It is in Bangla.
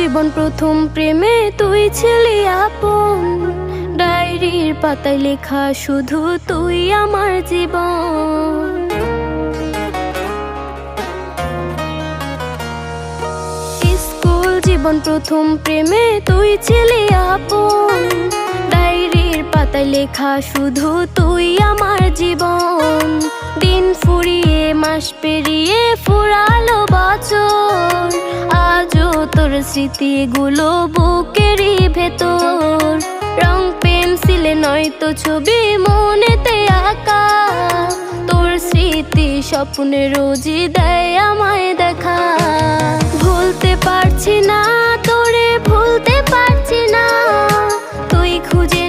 জীবন প্রথম প্রেমে তুই ছিলি আপন, ডায়েরির পাতায় লেখা শুধু তুই আমার জীবন। স্কুল জীবন প্রথম প্রেমে তুই ছিলি আপন, ডায়েরির পাতায় লেখা শুধু তুই আমার জীবন। দিন ফুরিয়ে মাস পেরিয়ে ফুরালো বছর, আজও তোর স্মৃতিগুলো বুকেরই ভেতর। রং পেন্সিলে নয়তো ছবি মনেতে আঁকা, তোর স্মৃতি স্বপ্নে রোজই দেয় আমায় দেখা। ভুলতে পারছি না তোরে, ভুলতে পারছি না, তুই খুঁজে